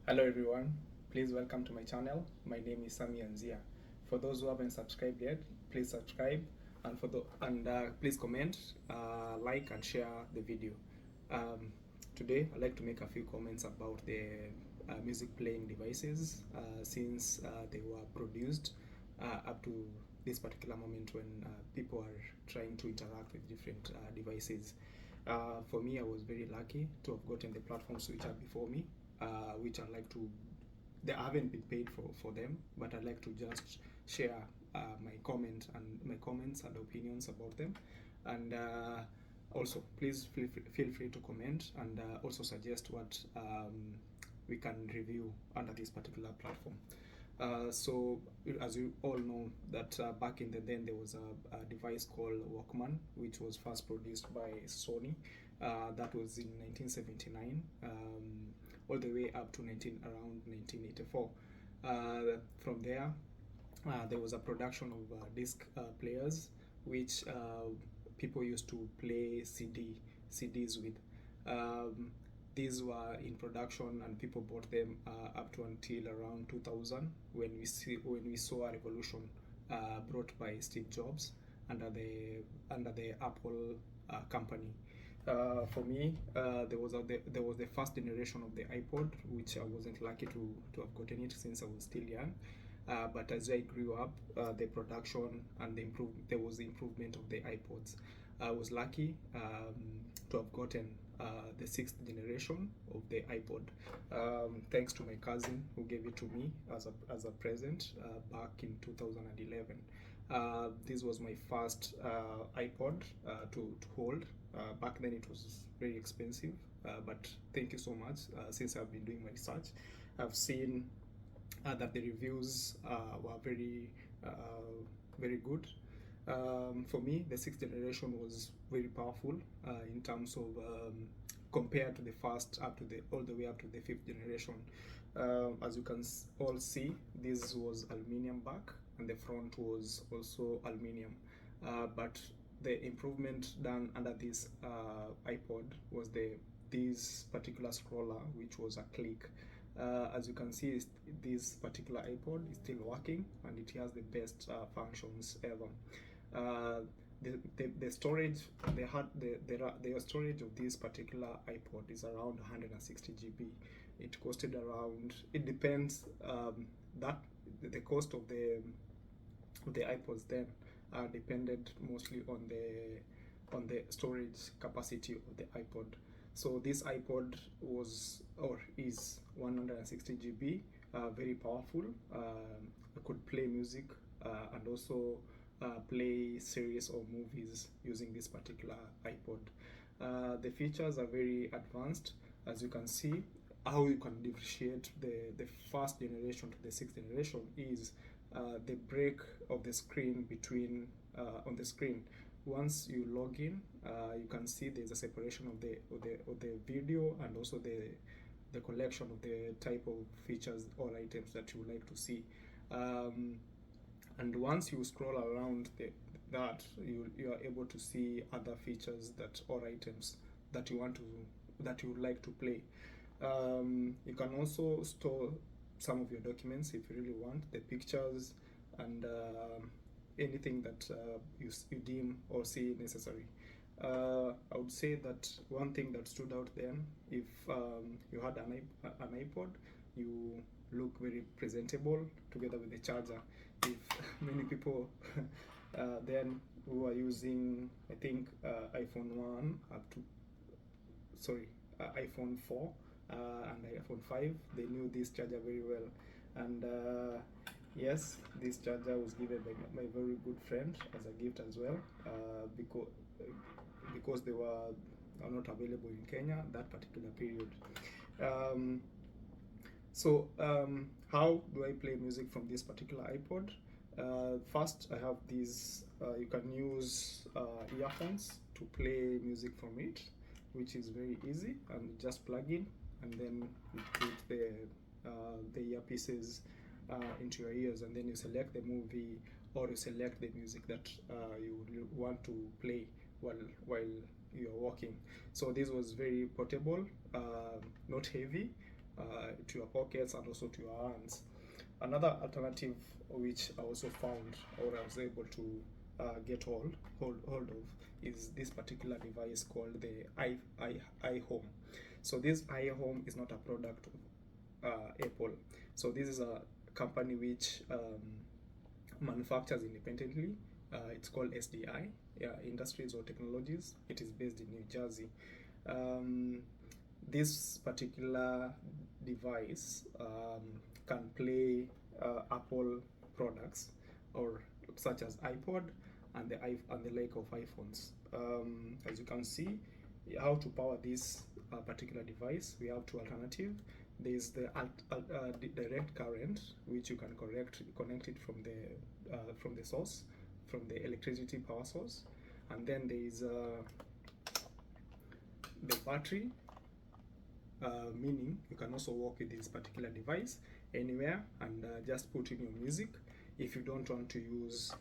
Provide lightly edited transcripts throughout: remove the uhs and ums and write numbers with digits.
Hello everyone, please welcome to my channel. My name is Sami Anzia. For those who haven't subscribed yet, please subscribe and please comment, like and share the video. Today I'd like to make a few comments about the music playing devices since they were produced up to this particular moment when people are trying to interact with different devices. For me, I was very lucky to have gotten the platforms which are before me, which I like to. They haven't been paid for them, but I'd like to just share my comments and opinions about them, and also please feel free to comment and also suggest what we can review under this particular platform. So as you all know that back in the then there was a device called Walkman, which was first produced by Sony. That was in 1979, all the way up to around 1984. From there, there was a production of disc players, which people used to play CDs with. These were in production and people bought them up to until around 2000 when we saw a revolution brought by Steve Jobs under the Apple company. For me, there was the first generation of the iPod, which I wasn't lucky to have gotten it since I was still young. But as I grew up, the production and there was the improvement of the iPods. I was lucky to have gotten the sixth generation of the iPod, thanks to my cousin who gave it to me as a present back in 2011. This was my first iPod to hold. Back then it was very expensive, but thank you so much. Since I've been doing my research, I've seen that the reviews were very good. For me, the sixth generation was very powerful in terms of compared to the first all the way up to the fifth generation. As you can all see, this was aluminium back and the front was also aluminium. But the improvement done under this iPod was this particular scroller, which was a click. As you can see, this particular iPod is still working and it has the best functions ever. The storage the storage of this particular iPod is around 160 GB. It costed around, it depends, that the cost of the iPods then depended mostly on the storage capacity of the iPod. So this iPod was or is 160 GB, very powerful. I could play music and also play series or movies using this particular iPod. The features are very advanced. As you can see, how you can differentiate the first generation to the sixth generation is the break of the screen between on the screen. Once you log in, you can see there's a separation of the video and also the collection of the type of features or items that you would like to see. And once you scroll around that, you are able to see other features or items that you would like to play. You can also store some of your documents if you really want, the pictures and anything that you deem or see necessary. I would say that one thing that stood out then, if you had an iPod, you look very presentable together with the charger. If many people then who are using, I think, iPhone 1 up to, iPhone 4 and iPhone 5, they knew this charger very well. And yes, this charger was given by my very good friend as a gift as well, because they are not available in Kenya that particular period. How do I play music from this particular iPod? First, I have these, you can use earphones to play music from it, which is very easy, and just plug in and then you put the earpieces into your ears, and then you select the movie or you select the music that you want to play while you're walking. So this was very portable, not heavy. It to your pockets and also to your hands. Another alternative which I also found, or I was able to get hold of, is this particular device called the iHome. So this iHome is not a product of Apple. So this is a company which manufactures independently. It's called SDI, Industries or Technologies. It is based in New Jersey. This particular device can play Apple products, or such as iPod and the like of iPhones. As you can see, how to power this particular device, we have two alternatives. There's the direct current, which you can connect it from the source, from the electricity power source, and then there is the battery, meaning you can also work with this particular device anywhere and just put in your music if you don't want to use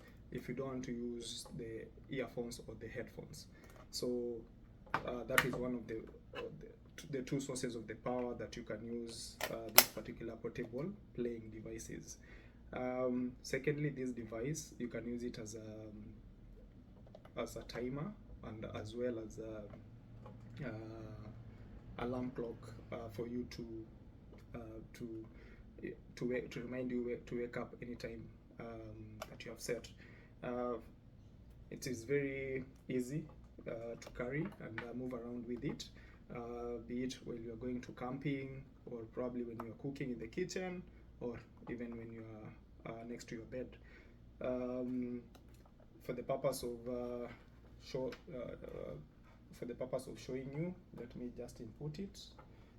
the earphones or the headphones. So that is one of the two sources of the power that you can use this particular portable playing devices. Secondly, this device, you can use it as a timer, and as well as alarm clock for you to remind you to wake up anytime that you have set. It is very easy to carry and move around with it, be it when you are going to camping, or probably when you are cooking in the kitchen, or even when you are next to your bed. For the purpose of for the purpose of showing you, let me just input it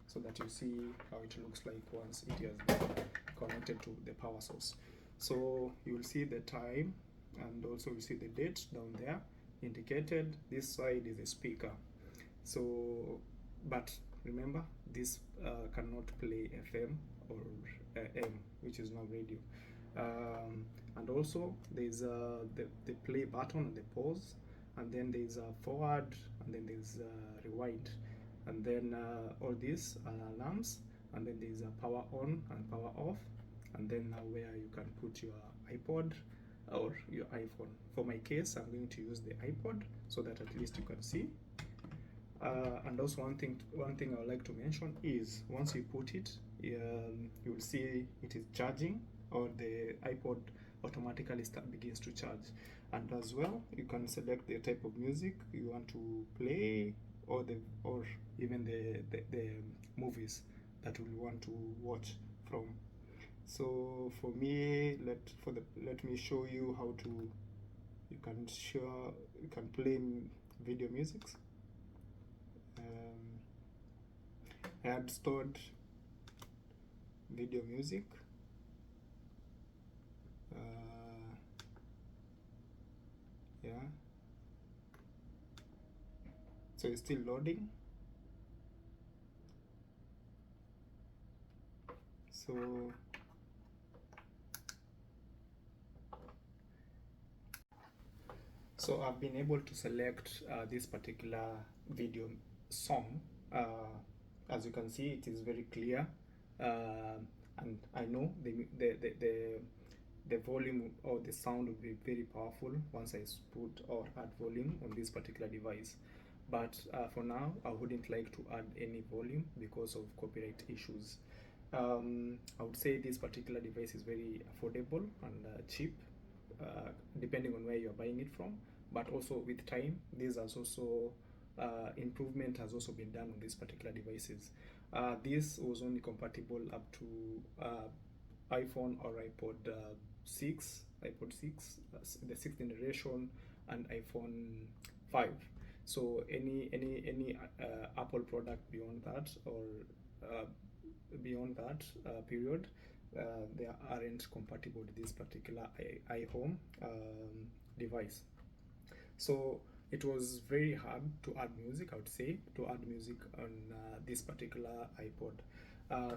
so that you see how it looks like once it has been connected to the power source. So you will see the time, and also you see the date down there indicated. This side is a speaker. So, but remember, this cannot play FM or AM, which is now radio. And also there's the play button and the pause, and then there's a forward, and then there's rewind, and then all these are alarms, and then there's a power on and power off, and then now where you can put your iPod or your iPhone. For my case, I'm going to use the iPod so that at least you can see. And also one thing I would like to mention is, once you put it, you will see it is charging, or the iPod automatically begins to charge. And as well, you can select the type of music you want to play, or even the movies that you want to watch from. So for me, let me show you how to you can play video musics. I had stored video music. Yeah, so it's still loading. So I've been able to select this particular video song. As you can see, it is very clear, and I know the volume or the sound will be very powerful once I put or add volume on this particular device. But for now, I wouldn't like to add any volume because of copyright issues. I would say this particular device is very affordable and cheap, depending on where you're buying it from. But also with time, this has also improvement has also been done on these particular devices. This was only compatible up to iPhone or iPod 6, the 6th generation, and iPhone 5. So any Apple product beyond that, or beyond that period, they aren't compatible with this particular iHome device. So it was very hard to add music, I would say, to add music on this particular iPod.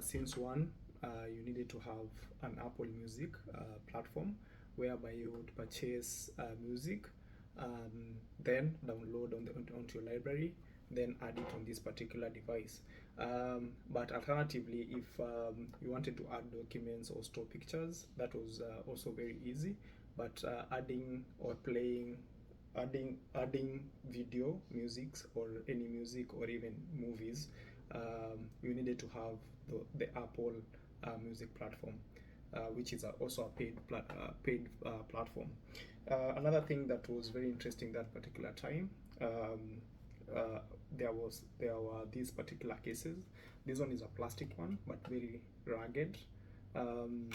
Since one, you needed to have an Apple Music platform, whereby you would purchase music, then download onto your library, then add it on this particular device. But alternatively, if you wanted to add documents or store pictures, that was also very easy. But adding or playing, adding video, music, or any music, or even movies, you needed to have the Apple Music platform, which is also a paid platform. Another thing that was very interesting that particular time, uh, there were these particular cases. This one is a plastic one, but very rugged. Um,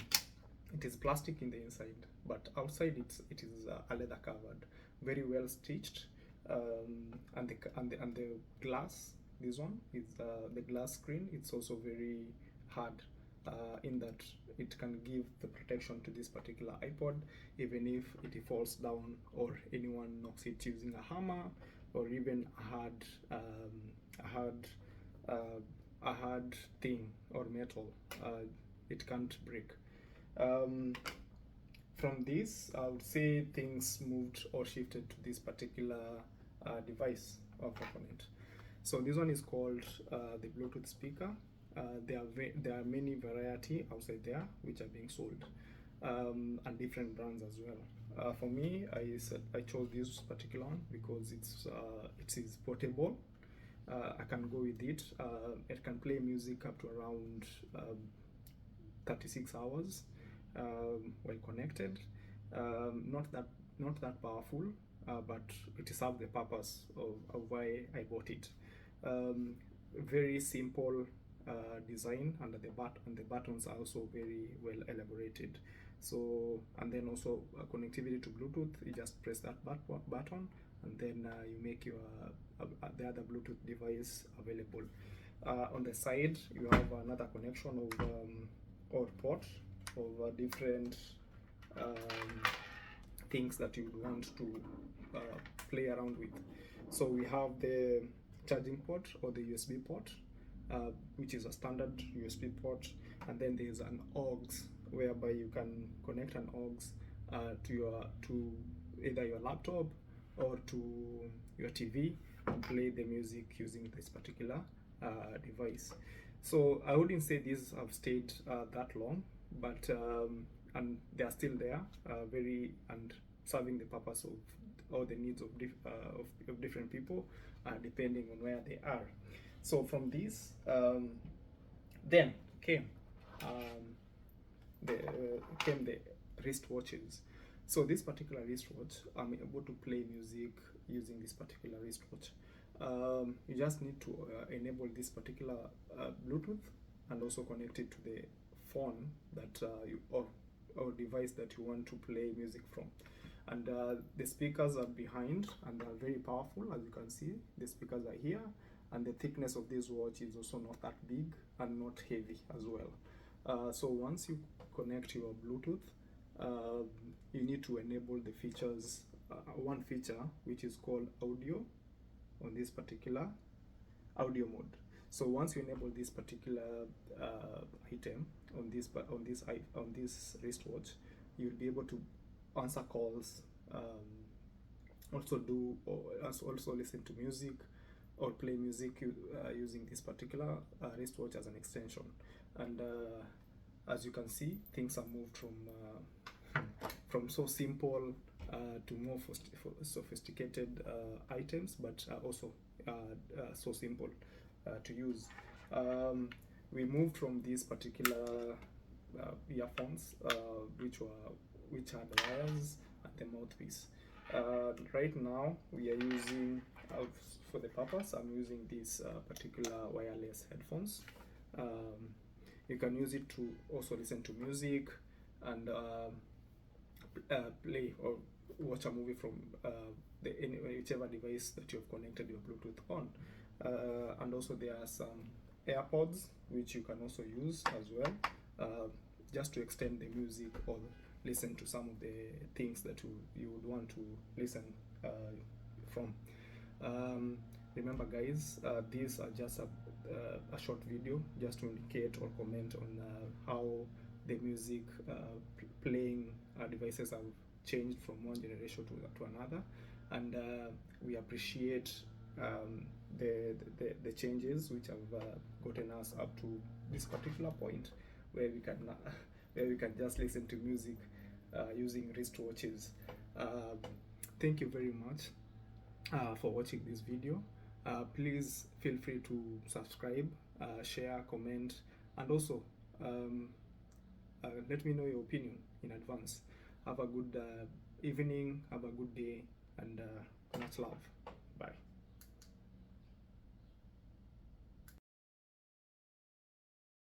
it is plastic in the inside, but outside it is a leather covered, very well stitched, and the glass. This one is the glass screen. It's also very hard, in that it can give the protection to this particular iPod, even if it falls down or anyone knocks it using a hammer or even a hard uh, a hard thing or metal. It can't break. Um, from this, I would say things moved or shifted to this particular device or component. So this one is called the Bluetooth speaker. There are many variety outside there which are being sold, and different brands as well. For me, I chose this particular one because it is portable. I can go with it. It can play music up to around 36 hours while connected. Not that powerful, but it serves the purpose of why I bought it. Um, Very simple design, and the buttons are also very well elaborated. So, and then also connectivity to Bluetooth. You just press that button, and then you make your the other Bluetooth device available. On the side, you have another connection of or port of different um, things that you would want to uh, play around with. So we have the charging port or the USB port, which is a standard USB port, and then there's an aux whereby you can connect an aux to either your laptop or to your TV and play the music using this particular device. So I wouldn't say these have stayed that long, but and they are still there, very and serving the purpose of all the needs of different people, depending on where they are. So from this, then came um, the wristwatches. So this particular wristwatch, I'm able to play music using this particular wristwatch. You just need to enable this particular Bluetooth and also connect it to the phone that or device that you want to play music from. And the speakers are behind and they're very powerful. As you can see, the speakers are here, and the thickness of this watch is also not that big and not heavy as well. So once you connect your Bluetooth, uh, you need to enable the features, one feature which is called audio on this particular audio mode. So once you enable this particular item on this wristwatch, you'll be able to answer calls, also listen to music or play music using this particular wristwatch as an extension. And as you can see, things are moved from so simple to more sophisticated items, but also so simple to use. We moved from these particular earphones, which had wires and the mouthpiece. Right now, we are using, for the purpose, I'm using these particular wireless headphones. You can use it to also listen to music and play or watch a movie from whichever device that you've connected your Bluetooth on. And also there are some AirPods which you can also use as well, just to extend the music or listen to some of the things that you would want to listen from. Remember guys, these are just a short video just to indicate or comment on how the music playing devices have changed from one generation to another, and we appreciate the changes which have gotten us up to this particular point where we can where we can just listen to music using wristwatches. Thank you very much for watching this video. Please feel free to subscribe, share, comment, and also let me know your opinion in advance. Have a good evening, have a good day, and much love. Bye.